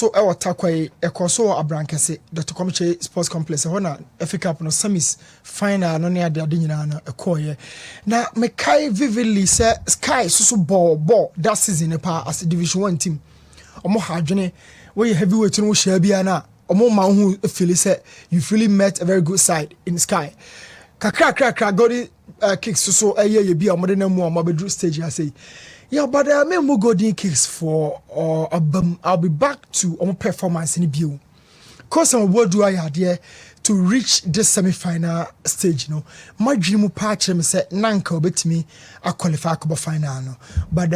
so I takwai a coso abrankese Dr. Komiche Sports Complex hona Africa no semis final no near the adinana a koye na me kai vividly say sky so ball that season pa as a division 1 team omo hadwene we heavyweight no share bia na omo man who feel say you really met a very good side in sky kakra godi kicks so ye bia omo de na mu omo bedru stage I say. Yeah, but I may go in case for I'll be back to performance in the view. Cause what do I had here to reach this semi-final stage? No, my dream patch me say nanka bet me I qualify for final. No, but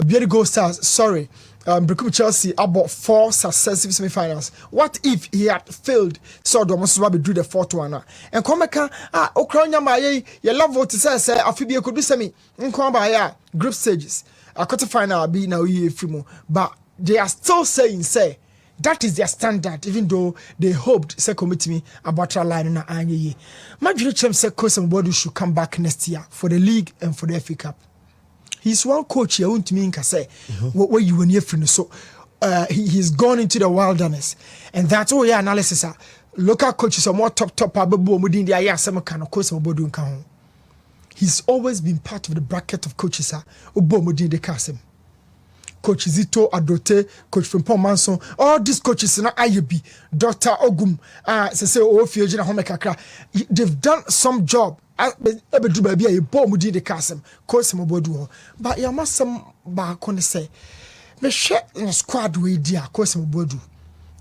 beauty go stars. Sorry, Become Chelsea about 4 successive semi-finals. What if he had failed? So the most probably do the 4th one. And come back, Ukraine, my you love what to say. I feel you could do semi. Come by group stages. A quarter final be now but they are still saying say that is their standard, even though they hoped say commit me about a line in a year. My dream say Coach-Boadu should come back next year for the league and for the FA Cup. He's one coach here, won't mean say what you were near from. So he's gone into the wilderness, and that's all your analysis. Local coaches are more top within the area. Some kind of Coach-Boadu can. He's always been part of the bracket of coaches. Within the Kasim. Coach Zito Adote, Coach Frimpong Manson, all these coaches na IUB, Dr. Ogum, they've done some job. Baby, a bomb within the Kasim, Coach-Boadu. But you must some back on the say, me share in a squad with dear Coach-Boadu,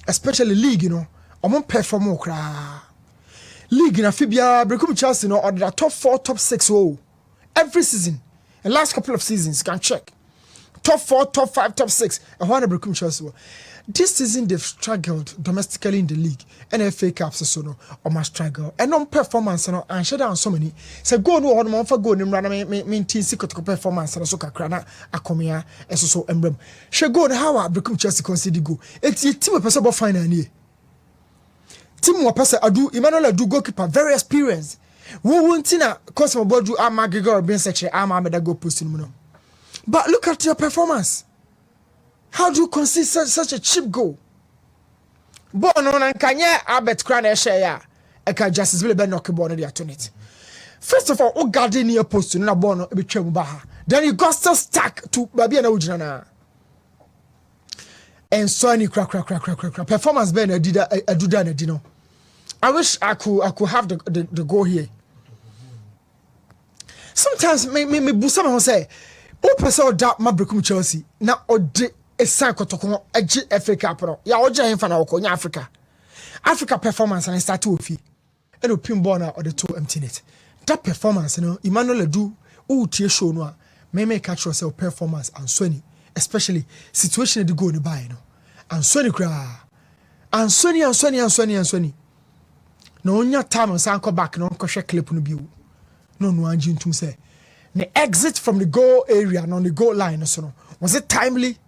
especially league, you know, I won't perform more. League in Amphibia, Become Chelsea, or the top 4, top 6, every season. The last couple of seasons, can check. Top 4, top 5, top 6, and one of Become Chelsea. This season they've struggled domestically in the league, and FA Cups so no, or must struggle. And on performance, and shut down so many. So go no on month for go and run main team secret performance and so crana a comia and so emblem. She go how I Become Chelsea consider go. It's a team of possible final year. Team wa pasa adu Emmanuel adu goalkeeper very experienced. We won't na Coach-Boadu Maxwell being such a meda go posting no. But look at your performance. How do you concede such a cheap goal? Bono na kanye Albert Kran share ya. E ka Justice Billy Ben knock ball no dey turn it. First of all, o guard near post na ball no e be twam ba ha. Then you got still stuck to baby na ujina na. And so any crack performance ben aduda na di no. I wish I could have the goal here. Sometimes me busa me say, "O person that ma Become Chelsea na odi esan Kotoko agi FA Cup no. Ya oje hemfa na okonya Africa. Africa performance and start to ofi. E no pin ball na or the two empty net. That performance no Emmanuel do o tie show no a me catch yourself performance and Sony, especially situation the goal ni buy no. And Sony kra. And Sony. No onya time on sanko back no ko clip no bi no anji ntum say the exit from the goal area and on the goal line so no was it timely,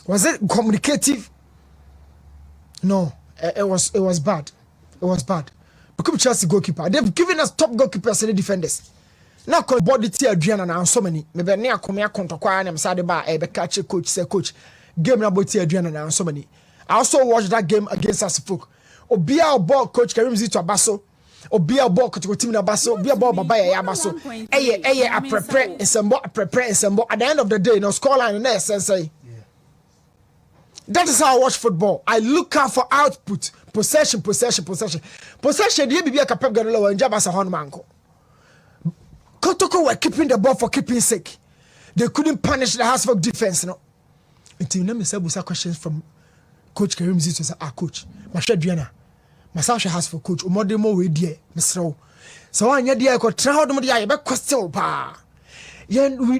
was it communicative? No, it was bad. Become Chelsea goalkeeper, they've given us top goalkeepers and defenders now body tea Adriana and so many maybe near come here Kontoko am side ba e be catch coach say coach game na body Adriana and so many. I also watched that game against Asifok. Obia ball coach Karim Zito Abaso. Obia ball Kotoko team na Abaso. Obia ball Baba ya Abaso. A prepare and at the end of the day, no scoreline in say. That is how I watch football. I look out for output, possession. Possession. The BB Pep Guardiola and Jabasa Honmanko. Kotoko were keeping the ball for keeping sake. They couldn't punish the Hasbrook defense. No. Until let me say questions from Coach Karim Zito say, coach, Masha Diana, Masasha has for coach, Umodemo we dear, Mr. So I need to try how to be question.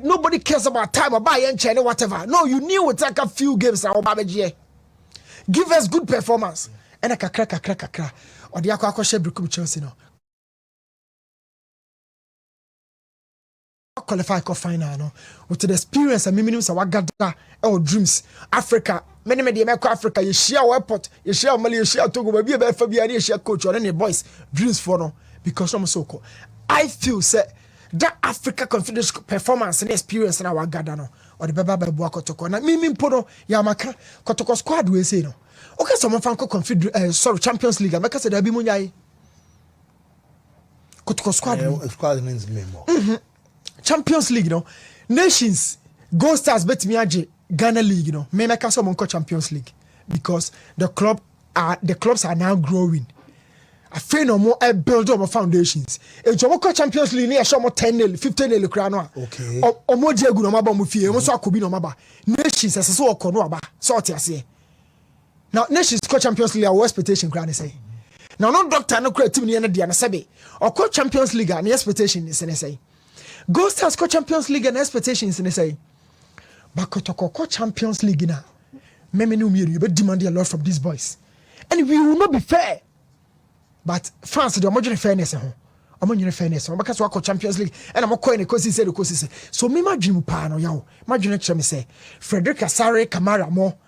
Nobody cares about time or buy and China, whatever. No, you knew it like a few games now, Babaji. Give us good performance. And I crack. Or the Aqua Shep Become Chelsea now. Qualify for final no with the experience and minimum sa wagada or dreams Africa many America Africa you share airport you share Mali you share Togo be fa bia you share coach or any boys dreams for no because I'm so cool. I feel say that Africa Confederation performance and experience na wa gada no or the beba bebo Kotoko na mi mpo ya maka Kotoko squad we say no okay so mo fan ko Champions League make say da bi munyai Kotoko squad means me more Champions League no Nations Gold Stars bet me age Ghana League no me make so mo Champions League because the clubs are now growing. I feel no more build up foundations. If you go Champions League, you show more 10-0, 15-0 krano. Okay. Or more Diego no maba mu fie. Mo so akobi no maba. Nations as so okono aba. So what you say. Now Nations go Champions League, our expectation krano say. Now no doctor no create team ni na dia na sabe. Or go Champions League and expectation is say. Go Stars go Champions League and expectations in say. But Kotoko Champions League na. Meme no you be demand a lot from these boys. And we will not be fair. But France, the homogeneous fairness, homogeneous fairness. Because we Champions League, and I'm going to say, so me imagine pano yao. Imagine me say, Frederick Asare, Kamara mo,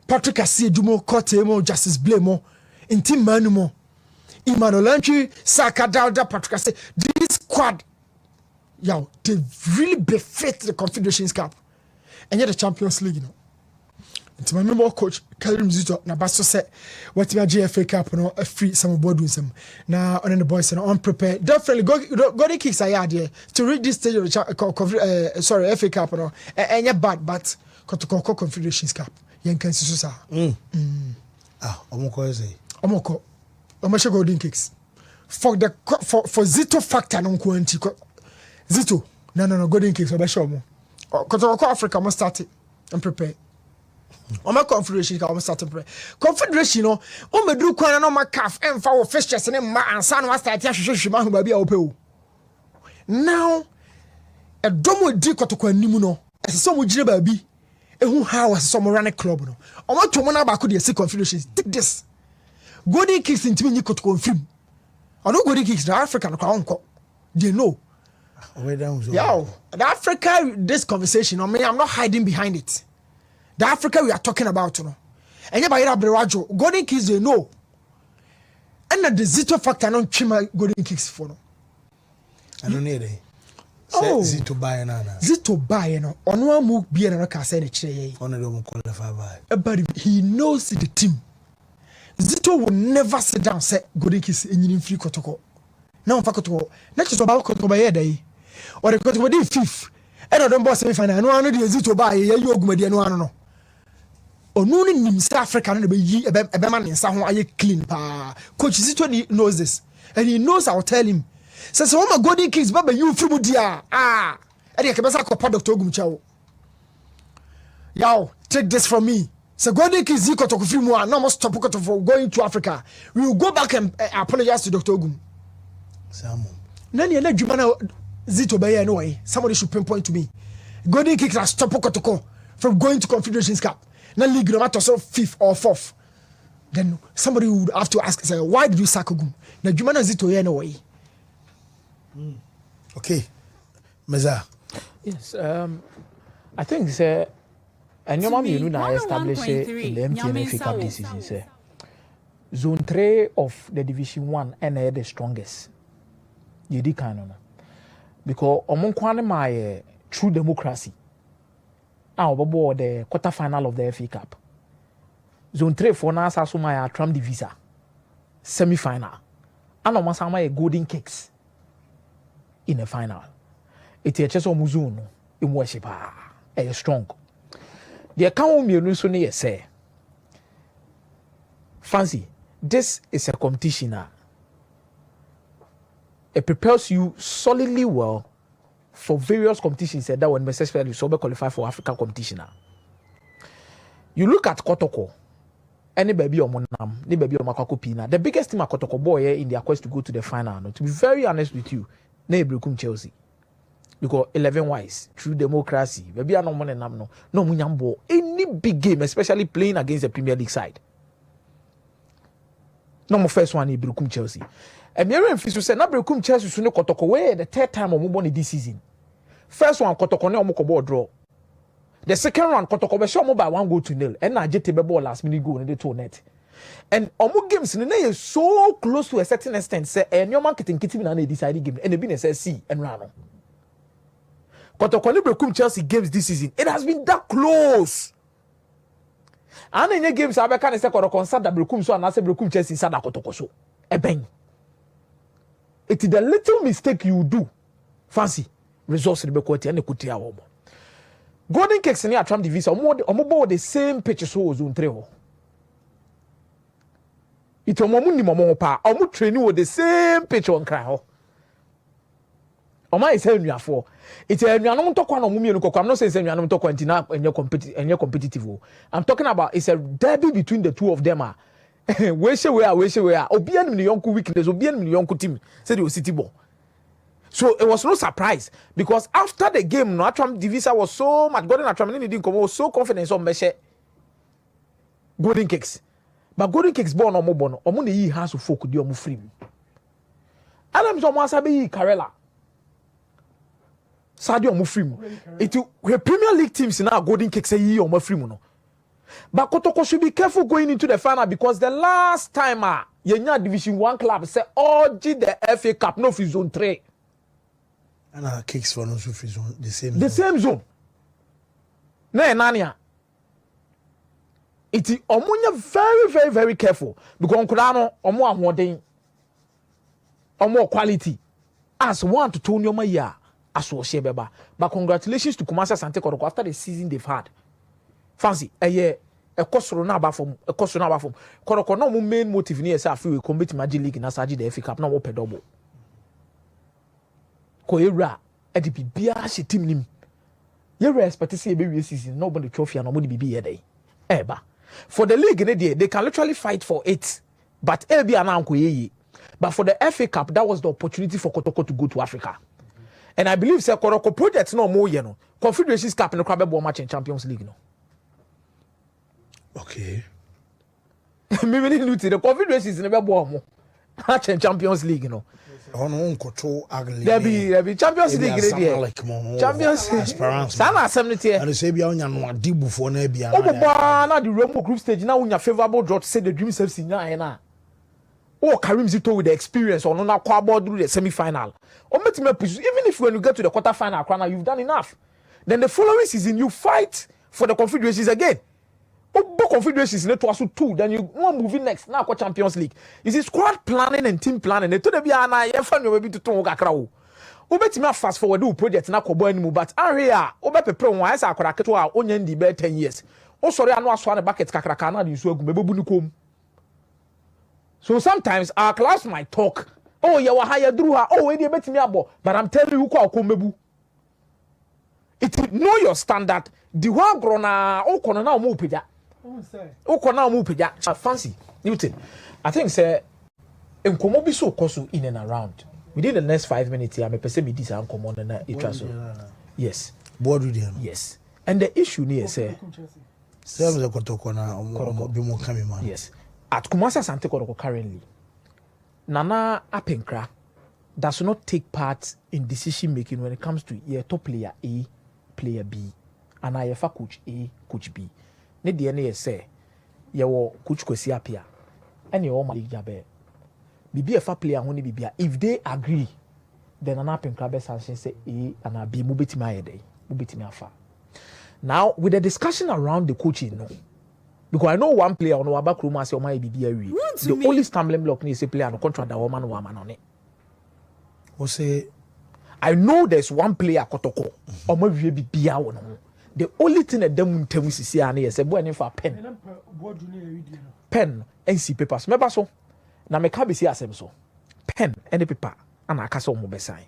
Patrick Assi Dumo, Kote mo, Justice Blame mo, Intim Manu mo, Emmanuel Lantry, Saka Dauda, Patrick Assi. This squad, yao, they really befit the Confederations Cup, and yet the Champions League, you know. It's my member coach Karim Zito na baso say what my GFA Cup no a free some board with some now on the boys and unprepared definitely go the kicks I had here to reach this stage of the FA Cup no and yeah bad but Kotoko Confederations Cup yen can see so omoko say omoko golden kicks for Zito factor no kwanti Zito no golden kicks obesho mo Kotoko Africa must start it and prepare. Oma Confederation ka almost starting play. Confederation no, o medru kwan na ma CAF emfa wo fixtures ne ma ansa no start ya hwehwehwe hu ba bia wo pe o. Now edomo di Kotoko animu no, ese mo gire ba bi ehu how ese so mo run club no. Oma to mo na ba ko de see Confederation take this. Golden kicks intimi ni Kotoko film. Ono golden kicks na Africa no kwa onko. They know. Yo, the Africa this conversation, I mean I'm not hiding behind it. The Africa we are talking about, you know. And yeah, by Rabrajo, golden kicks they know. And the Zito factor non chima golden kicks for no. I don't need it. Oh, Zito buy na. Zito buy no. Onwa mu be na ka say ne kire. Ono do mo qualify buy. But he knows the team. Zito will never sit down say golden kicks enyini free Kotoko. Now fa Kotoko. Next is about Kotoko buy dey. Or the Kotoko dey fifth. And I don't boss semi final. No ano dey Zito buy ye you ogumadi no ano no. Onu ni nim South Africa no be yi ebe man nsa ho aye clean pa. Coach Zito knows this. And he knows I'll tell him. Says so my golden kicks baba you free mu dia. E dey kebesa ko Dr. Ogumchawo. Yo, take this from me. So golden kicks Ziko to free mu no must stop for going to Africa. We will go back and apologize to Dr. Ogum. Samu. Nani na djuma na Zito be no way. Somebody should pinpoint to me. Golden kicks are stop Kotoko from going to Confederations Cup. Na league no matter so 5th or 4th. Then somebody would have to ask say why did you sack Ogum? Na djuma na Zito ye no way. Okay. Meza. Yes, I think say and your mom you know establish in the MTN FA Cup this season say zone 3 of the division 1 and the strongest. You di kan no. Because omon kwane my true democracy. Obobo the quarter final of the FA Cup. Zone 3 for na asaso my Trump divisa. Semi final. And omon sama a golden kicks in the final. It is just omuzuno in worship a strong. The account me so near say fancy this is a competition. It prepares you solidly well for various competitions that when necessarily so qualify for African competition. You look at Kotoko, any baby or monam, any baby or makakopina. The biggest team at Kotoko boy in their quest to go to the final. No, to be very honest with you, Nebrukum Chelsea. Because 11 wise, true democracy, maybe I no money no munyambo. Any big game, especially playing against the Premier League side. No more first one Nebrukum Chelsea. And Mary and Fisu said, Nebrukum Chelsea soon Kotoko way the third time of Muboni this season. First one Kotoko ne omokobo draw. The second round Kotoko be show mo by 1-0 and na jete be ball last minute goal in the two net. And omo games in is so close to a certain extent say and your marketing kitty na decide game and the business say see and run. Kotoko ni brekum Chelsea games this season. It has been that close. And in your games, I can say Kotoko sad that brekum so and I say brekum Chelsea sad that Kotoko so. Ebeng. It is the little mistake you do. Fancy results in the quality and the kutia woman. Golden Cakes in the Atram division, omo the same pitch as zone 3. It's omo momo pa, omo training with the same pitch on cry. Oma is saying you are for. It's a no talk on mummy. I'm not saying you are not talking and you're competitive. I'm talking about it's a derby between the two of them. Where she were. Obian the young weakness, Obian the young team said it was City ball. So it was no surprise because after the game, no Atram Divisa was so much. Golden Atram didn't come was so confident on Meshe Golden Cakes. But Golden Cakes born or more or money has to focus on free. Adam Jomasabi Karela. Sadio Mufrim. It the Premier League teams now Golden Cakes a year or Mufrim. But Kotoko should be careful going into the final because the last time Yenya Division 1 club said the FA Cup no free zone 3. And our Cakes for no free zone the same zone. Na nania. It is omunya very careful because Nkurano omo ahoden omo quality as 1 to 2 nyoma ya aso beba. But congratulations to Kumasi Asante Kotoko after the season they've had. Fancy a kosoro na ba form Kotoko no mo main motive ni say afi we compete Magic League na saji the FA Cup na wo pedobo ko era e di bibia hye team nim you expect say be season no the trophy and no the bibi here eba for the league they can literally fight for it but be an anko ye but for the FA Cup that was the opportunity for Kotoko to go to Africa and I believe say Kotoko project no more ye no Confederations Cup no crab bo match in Champions League no. Okay. Maybe the Confederations never born match in Champions League, you know. On control ugly. There be Champions League there. Champions League. Sana assembly and say be on your dibu for nebia. Oh, na the Rainbow group stage now when your favorable draw to say the dreams FC na. Oh, Karim Zito with the experience or no kwabo through the semi-final. Or even if when you get to the quarter-final, you've done enough. Then the following season you fight for the Confederations again. Both Confederations in the 2, then you want moving next now Champions League. You see squad planning and team planning. They told me I find you maybe to turn crowd. Obeti me fast forward do project na kobo animu but area obepepre won asa akwara keto a onye ndi be 10 years. O sorry anu aso na bucket kakraka na di so agu mebebu ni kom. So sometimes our class might talk. Oh you were higher through her. Oh we dey betimi abo but I'm telling you ko mebu. It know your standard. The one grona o kono na o mu peja. Fancy Newton. I think say enkomo bi so koso in and around. Within the next 5 minutes here, I'm person me this and come on and yes. Yes. And the issue near say yes. At Kumasi Asante Kotoko currently, Nana Apenkra does not take part in decision making when it comes to your top player A, player B, and I have coach A, coach B. Ne DNA say your coach Kwesi Appiah and your Malik Jabe. Bibi a player who bibia. If they agree, then an Apenkra sanction say A and a B mubeti day. Mubeti afa. Now with the discussion around the coaching, no. Because I know one player on our back room as your my BB. The only stumbling block is a player on contract that woman on it. Say I know there's one player Kotoko or maybe BB on. The only thing that them tell me is a boy for pen. Pen and see papers. Remember so? Now me can't be see as so. Pen and the paper and I castle mobile sign.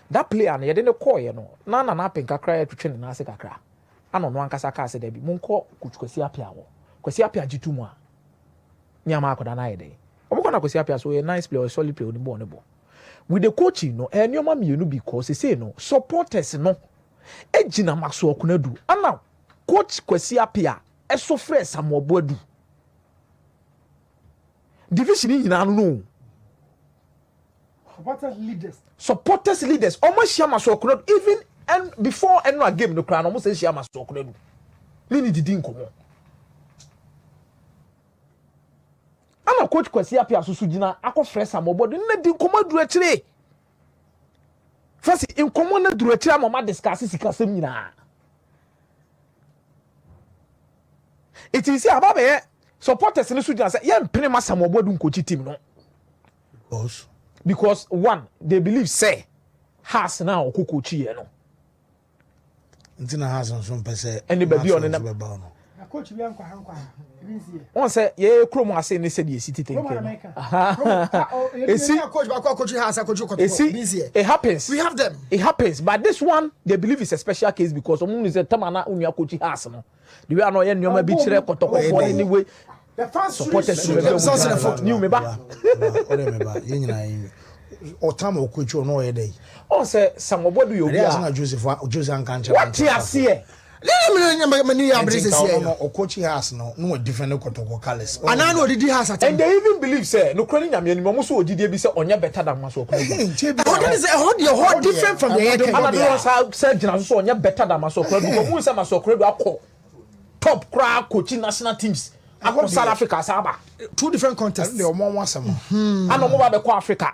That player and you didn't call you know. Nana na penka cry to train and ask a cry. I don't know one casaka said debi. Munko Kwesi Appiah. Kwesi Appiah jitu mwa. Nyama akoda na ide. Omo na Kwesi Appiah so a nice player, solid player, onibonebo. With the coaching no, and your mommy you know because they say no supporters no. Ejina Maxwell kunedu. And now, Coach Kwesi Appiah, so fresh Coach-Boadu. Division in no. Supporters leaders. Almost share Maxwell kunedu. Even and before any game no crown, almost say share Maxwell kunedu. Nini didn't come. And now Coach Kwesi Appiah susujina ako fresh Coach-Boadu. Nini didn't come do actually. first in common na duro akira mama discuss sikasem nyina it is about supporters in the Sudan say yeah mpene masa Coach-Boadu nkochi team no because one they believe say has now okokochi ye no ntina has on some pese anybody on na coach bi anko hankwa on say ye krom ase ne say the city thing esi coach ba coach has coach Kotoko it happens we have them it happens but this one they believe is a special case because omun is a tamana unia coach has no the way I know ye nyoma bi kire Kotoko for anyway the fans supporters themselves in the foot new meba ye nyina Otama Okucho no ye dey. On say Coach-Boadu you be Joseph Ankancha. what you see many abreses here no Okochi has no different Kotoko colors. and I know the has at and they even believe say no crony nyame no so odide bi say onya better than Maso Coach-Boadu what is your whole different from the head and I don't say gina so onya better than Maso Coach-Boadu because mun say Maso Coach-Boadu akọ top crack coaching national teams akọ South Africa saba two different contests the omo wasam and omo ba be ko Africa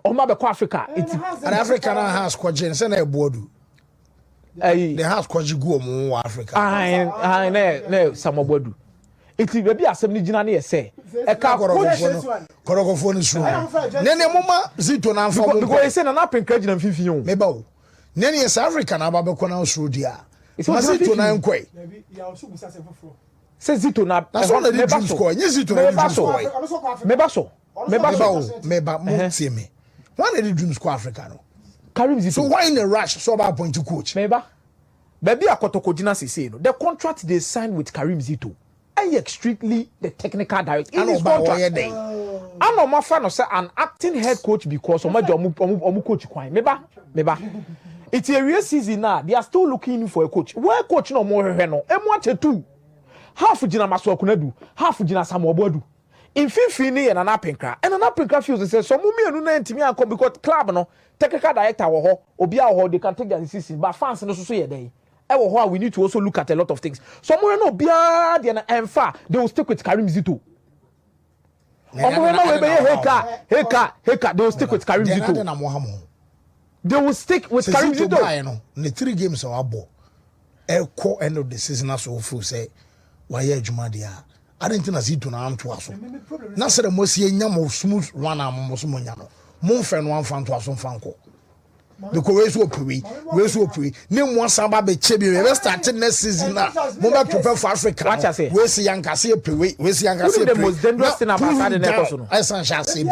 omo be ko Africa it and Africa now has Coach-Boadu say na Boadu the house Coach go omo Africa I ne Coach-Boadu iti baby asem ni gina na say e ka Kotoko phone so nene mama zito na mfa because say na penka gina mfimfini o meba o nene South Africa na ba be ko na so dia mazito na nkoi say zito na so na the dream score nye zito na dream score meba mo tie me one of the dream score Africa no Karim Zito so why in a rush so about point to coach meba baby Kotoko gina say no the contract they signed with Karim Zito I strictly the technical director in his contract and no matter no say an acting head coach because omo coach kwan meba it's a real season now they are still looking for a coach where coach no more no emu two half gina Maso Coach-Boadu half gina Coach-Boadu in fifini and an apenkra feels say so mumienu na ntimi akọ because club no technical director wo ho obi a ho they can take their decision but fans no so ye dey e wo ho we need to also look at a lot of things so mo no obi a de na emfa they will stick with Karim Zito omo no we be heka they will stick with Karim Zito they will stick with Karim Zito no the 3 games our ball e ko end of the season so full say why adwuma dia I didn't think Zito na am to aso na say mo sie nya mo smooth run am mo so mo nya no mo friend one fan to aso fanko because we so pray ne mo samba be chebi we start next season na mo be prepare for Africa we see yanka say pray we see yanka say the most dangerous thing about the next no essential say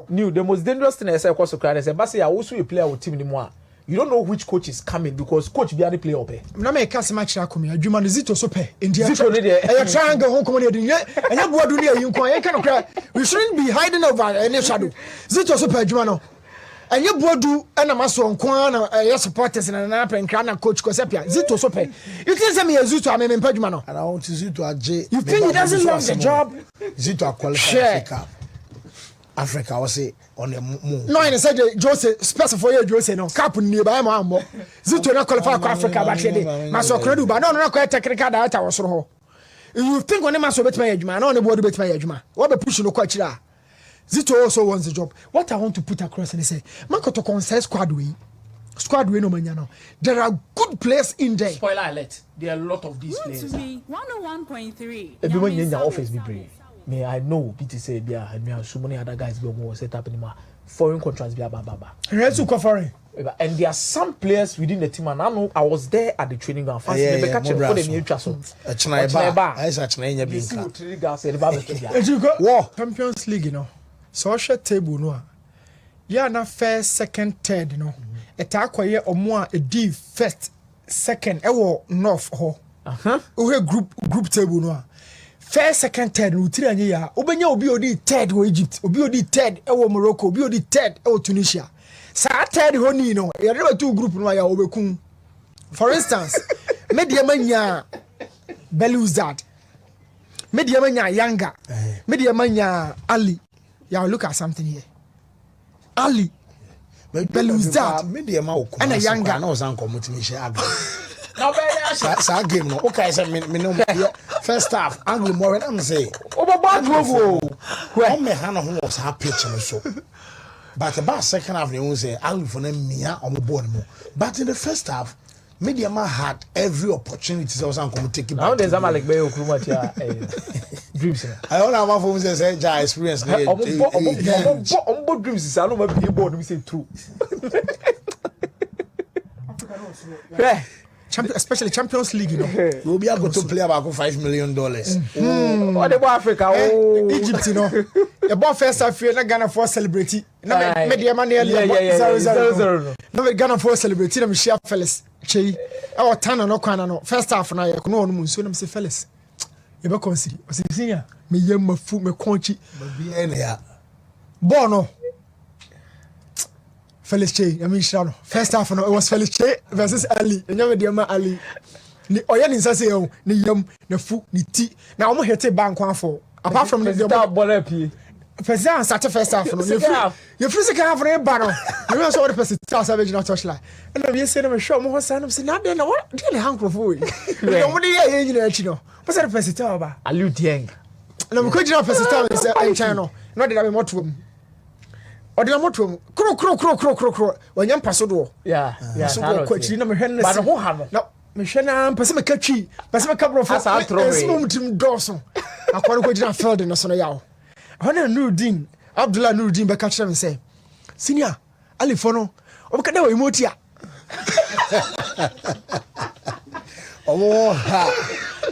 new the most dangerous thing I say cause cry say but say I also a player with team ni mo you don't know which coach is coming because coach be any play up na me ka se match akomi adwuma no Zito so pe india Zito ne de e triangle ho komo ne enya Boadu ne ayi nkon e ka no kra we shouldn't be hiding over any shadow Zito so pe adwuma no enya Boadu na Maso nkon na your supporters na penkra na coach Kosepia Zito so pe you think say me Zito am me adwuma no and I want Zito aje you think he doesn't love the job Zito qualify Africa was say on the moon. No, I said Jose specify Jose no cap ni ba ma mo. Zito na qualify for Africa ba hwede. Maso Coach-Boadu ba no quite technical director was so. You think on Maso betma adwuma na on Boadu betma adwuma. What be push no kwa kira. Zito also wants the job. What I want to put across and say, Makoto concern squad we no manya no. There are good players in there. Spoiler alert. There are a lot of these players. To me, 101.3. Everyone in the office be brave. Me, I know PT say yeah, and me and so many other guys go more set up in my foreign contracts be baba. Foreign. And there are some players within the team, and I know I was there at the training ground. First, they catch for the new transfer. Champions League, you know. Social table, no. Yeah, na first, second, third, you know. Etakwa omo a D first, second. Ewo north ho. Group table, no. First, second, third, Utiri anye ya. Obenya obi odi third wo Egypt, obi odi third ewo Morocco, obi odi third ewo Tunisia. Sa third ho ni no. Ya reba two group no ya obekun. For instance, media manya Beluzad. Media manya Yanga. Media manya Ali. Yeah, look at something here. Ali. Beluzad. Media ma okuma. And a Yanga. Na osanko motivation agba. Sa game no okay say me no first half angle more am say Oba bad move where me han ho was ha pitch no so But about second half, they won't say, I'll for them, Mia, or more. But in the first half, Media Man had every opportunity to also come take it back. Now there's a like Bayo Krumatia dreams. I don't know what for say, ja experience. Dreams is I don't know what people want to say true. Especially Champions League, you know. We'll be able to play about $5 million. What about Africa? Egypt, you know. About first half, you're Ghana for celebrity. No, media money, 0-0. No, Ghana for celebrity. No, share fellas. Che, our Tana no Kana no. First half, na you know no. So, I'm say fellas. You be consider. I say, senior. Me yam my food, me crunchy. Be any Bono. Felix Che, I mean, first half, no, it was Felix Che versus Ali. And never dear Ali. Ni oya ni sase yo ni yam na fu ni ti na omo hete bank one for apart from the ball pie first half start first half no you free second half no ba no you so the person tell savage not touch line and we say no show mo say no say na dey na what dey hank of we you mo dey here you know achi no but say the person tell ba Ali Dieng na we could just person tell say I China no dey na me moto o dey na moto kro wanyam paso do yeah so ko achi na me hwen na but ho ha no me hwena mpese me katwi pese me kabro fo esmum doso akwano ko gina field no so no yawo hona Nuruddin Abdullah Nuruddin be catch me say senior Ali fo no obeka da we motia oh ha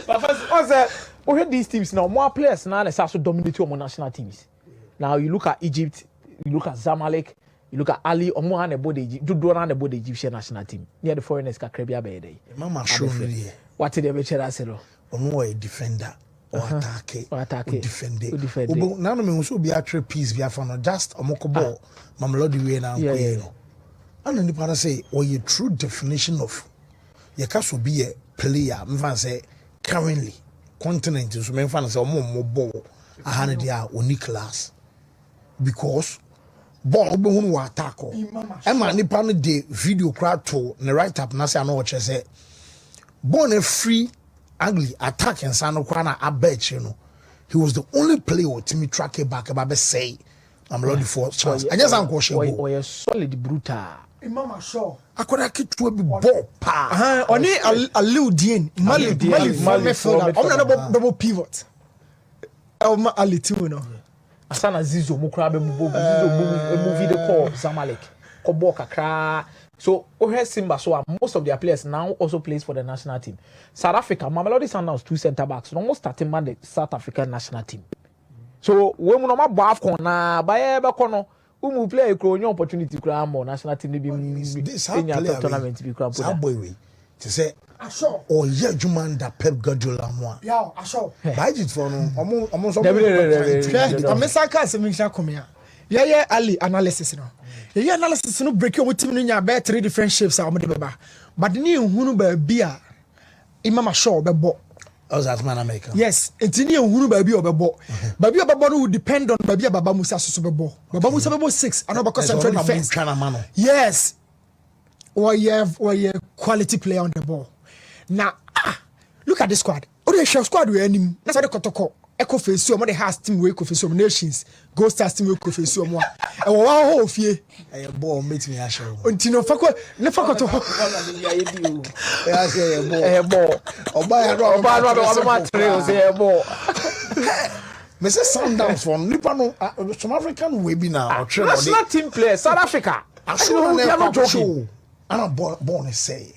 papa we heard these teams now more players now they start to dominate your national teams. Now you look at Egypt, you look at Zamalek, you look at Ali Omo and about the Egyptian national team. Near the foreigners ka Krebia be dey. Mama show me. What did they be tell us no? Ono a defender or attack or defend. Obo na no me so be a trip piece be afa no just omoko ball Mamelodi we na ko no. And ni para say or a true definition of you can so be a player mfa say currently Continental so me mfa say omo ball ahane dia oni class because ball be hu wa attack o e ma nipa no de video crowd to the right up na say na o che say ball na free ugly attack and san no kwa na abetch no he was the only player to me track it back about say I'm ready for chance I just am go share o ye solid brutal Imama show akoda kitwe bi ball pa oni Ali Dien Mali midfielder o na double pivot o Ali tu no asana Zizo mukra be Zizo movie the call Zamalek ko ball kakra. So Simba so most of their players now also plays for the national team. South Africa Mamelodi Sundowns 2 centre backs so almost starting man the South African national team. So when we no ma AFCON na ba e be kono umu play kro onye opportunity kra more national team be in tournament be kra that boy we to say asho or yeah juman da Pep Guardiola mo yeah asho by it for no omo so amesaka se mi sha komia yeah Ali analysis no yeah analysis no break your team no nya be 3 different shapes a omde beba but ni ehunu ba bia Imama show bebo as man America yes etini ehunu ba bia obebo ba bia obebo no would depend on ba bia baba Musa so bebo baba Musa bebo 6 and because central defense yes or you have quality player on the ball now look at this squad o squad we anim na say the Kotoko Echo face you the has team we face nations go stars team we face you mo e wo wa ho fie e ball make me asho ntino fako ne fako to ya say e ball oba ya ma trail say e ball me say Sundowns for nipa no some African we be now national team player South Africa actually no joking and born say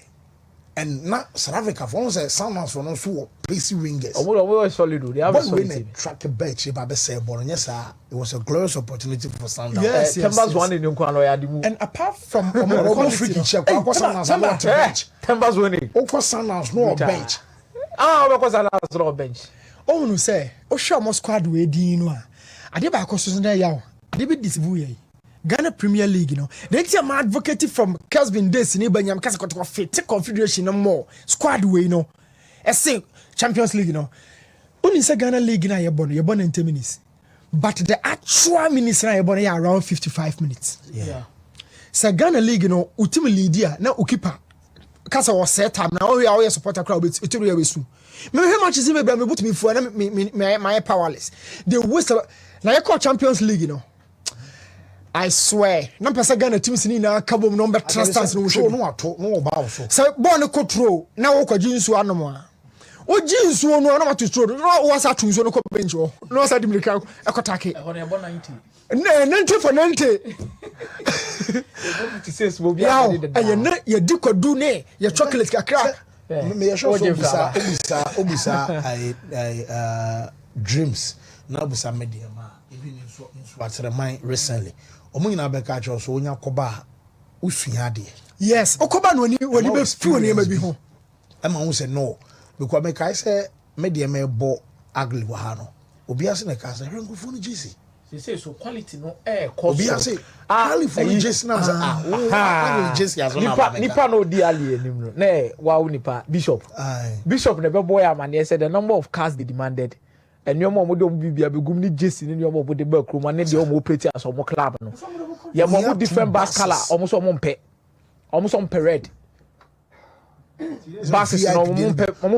and now South Africa for us Sundowns for no so pacey wingers we solid they have a solid team track a bet ba say born yes it was a glorious opportunity for Sundowns yes Timbers one in Nkwano ya dimu and apart from free check Sundowns bench Timbers winning Sundowns no bench because Sundowns no bench oh no say o show mo squad we din no a ade ba akoso na ya ade be disbu ye Ghana Premier League, you know. They am advocating from Kelvin Days in Ibanyam Kotoko fit confederation no more. Squad way, you know. I say Champions League, you know. Only say Ghana League na you're born in 10 minutes. But the actual minutes na you're born around 55 minutes. Yeah. So Ghana League, you know, ultimately dia na ukipa. Kasa was set time now we are supporter crowd it will be soon. Me how much is me put me for my powerless. The waste na you call Champions League, you know. I swear na pesa Ghana team sini na kabom no better stance no wo no ato no ba so say ball no control na wo kwaji nsu anom a o ji nsu no na mato throw no was atu nsu no ko bench wo no was admirika ekotake e ho na e bo 90 90 for 90 56 bo bia ye di kodu ne ye chocolate kakra me ye show obisa I dreams na busa media ma even in Swaziland recently omunyina beka cho so onya koba usua de yes okoba no ni woni be fi woni ma bi ho e ma hu say no because me kai say media me bo ugly wa ha no obi ase na ka say hwenkofo no jisi say so quality no cost obi ase ali for jisi na say jisi nipa no di ali enim no na wa nipa bishop na be boy amane say the number of cars they demanded and your mom do bibia begum ni jesi ni your mom de ba kroma ne de omo operate as omo club no your mom different bus color omo so mpe red buses no omo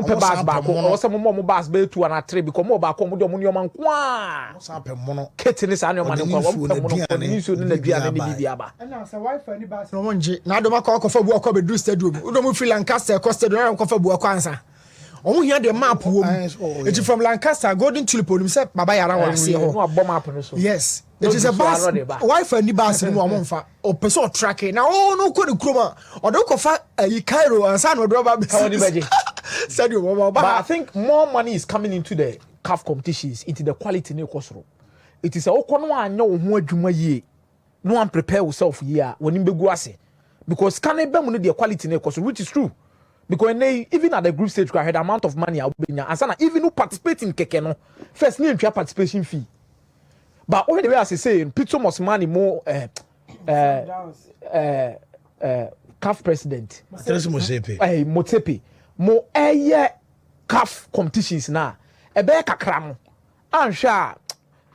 pe bus ba ko o se mom bus be 2 and 3 because mo ba ko mo de omo nyoma nkwa sa pe mono kete ni sa ne omo nkwa omo pe mono ni so ni na bia ni bibia ba na sa wifi ni bus no monje na do makọ ko fa bu akọ be do stadium do mo free Lancaster ko stadium na ko fa bu akọ ansa omo hia de map wo it from Lancaster Golden Tulip onim say baba yara wa se ho no abom map no so yes it is a bus wifi ni bus no omo mfa o person track na o no ko de kroma o do ko fa Cairo ansa no do ba be stadium but I think more money is coming into the CAF competitions into the quality ne kosoro it is a okono anya wo ho adwuma yie no one prepare yourself here when begu ase because can be mu no the quality ne kosoro which is true. Because even at the group stage, I had the amount of money I'll be and even who participate in keke no first name participation fee. But over the way as I say, Pizzo must money more CAF president. Motsepe. Mo CAF competitions na. Ebe kakra mo. Ansha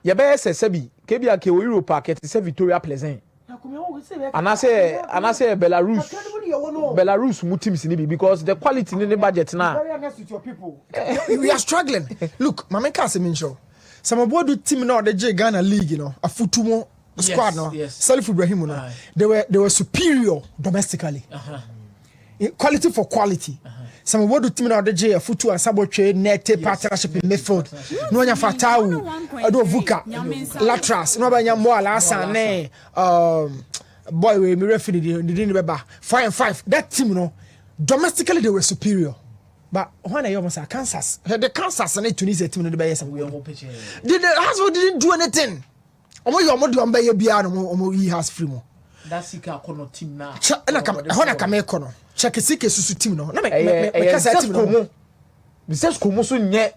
ye be sebi kebia ke Europe market se Victoria Pleasant. And I say Belarus mu teams ni because the quality in the budget now. Very honest with your people. We are struggling. Look, Mama Kase mention. Coach-Boadu team now the Ghana League, you know, a futumo squad no. Salif Ibrahim no. They were superior domestically. Quality for quality. Coach-Boadu team now the futu and sabotre net partnership in midfield. No nya Fatau, Ado Vuka, Latras, no ba nya mo alasa ne boy we me referee didn't remember 5-5 that team you know domestically they were superior but when I almost Kansas the Kansas and Tunisia team no be yes didn't do anything omo do am be bia no omo he has free mo that sika kono team na na come ekono check sika susu team no na me kasa team no me say ko so nye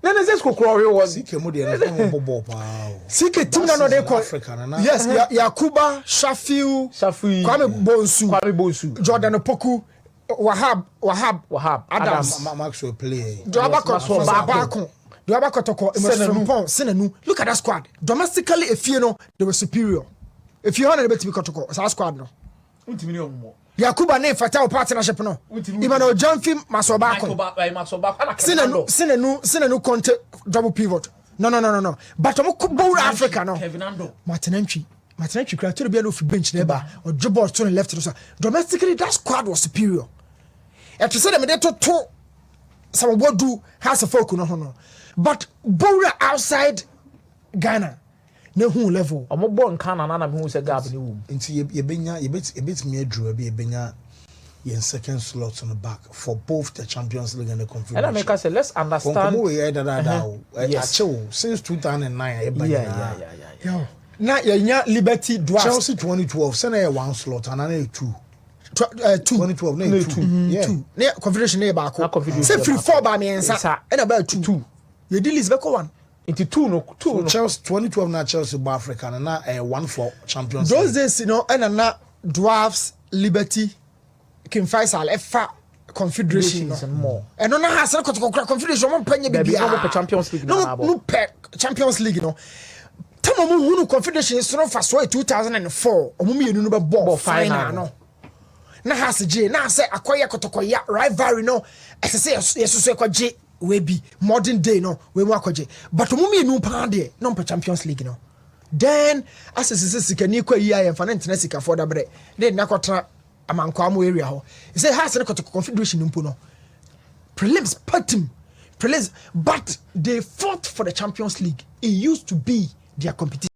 na Zesko Krowe was Sike mo de na bobo pa. Sike team na no dey call yes Yakuba Shafiu Kwame Bonsu Jordan Opoku Wahab Adams Maxwell play Kotoko Imc look at that squad domestically if you know they were superior if you want to be Kotoko that squad no Yakuba ne Fatau partnership no Imano Jamfi Masobako Sinenu Conte double pivot no but omo Bowl Africa no Martinentry created to be able to bench never or job ball to the left domestically that squad was superior and to say them they to Coach-Boadu has a focus no but Bowl outside Ghana no who level omo born Ghana na me who say gap ni wom nti ye benya ye bet me adru be benya yen second slot on the back for both the Champions League and the Confederation. And I make us say let's understand since 2009 yeah na yenya Liberty Dwarfs Chelsea 2012 say one slot and na 2 2012 na 2 yeah na Confederation na back say free 4 ba me ensa and about 2 you deal is back one into 2 no Chelsea 2012 na Chelsea ba Africa na 1 for Champions League. Those days you know and na Dwarfs Liberty King Faisal Efa Confederation and more and on has Confederation one penny baby no Champions League no Champions League you know tell me who Confederation is no for 2004 omo me no be ball final no na has J na say akoya Kotoko ya rivalry no say yes ekwaje we be modern day no we mu akwaje but omo me no pa de no Champions League no then as sikani kwa yi ayen fa na ntena sika for da bre then na kotra amankwa mo area ho he say has na Kotoko confederation mpo no prelims patim prelims but they fought for the Champions League. It used to be their competition.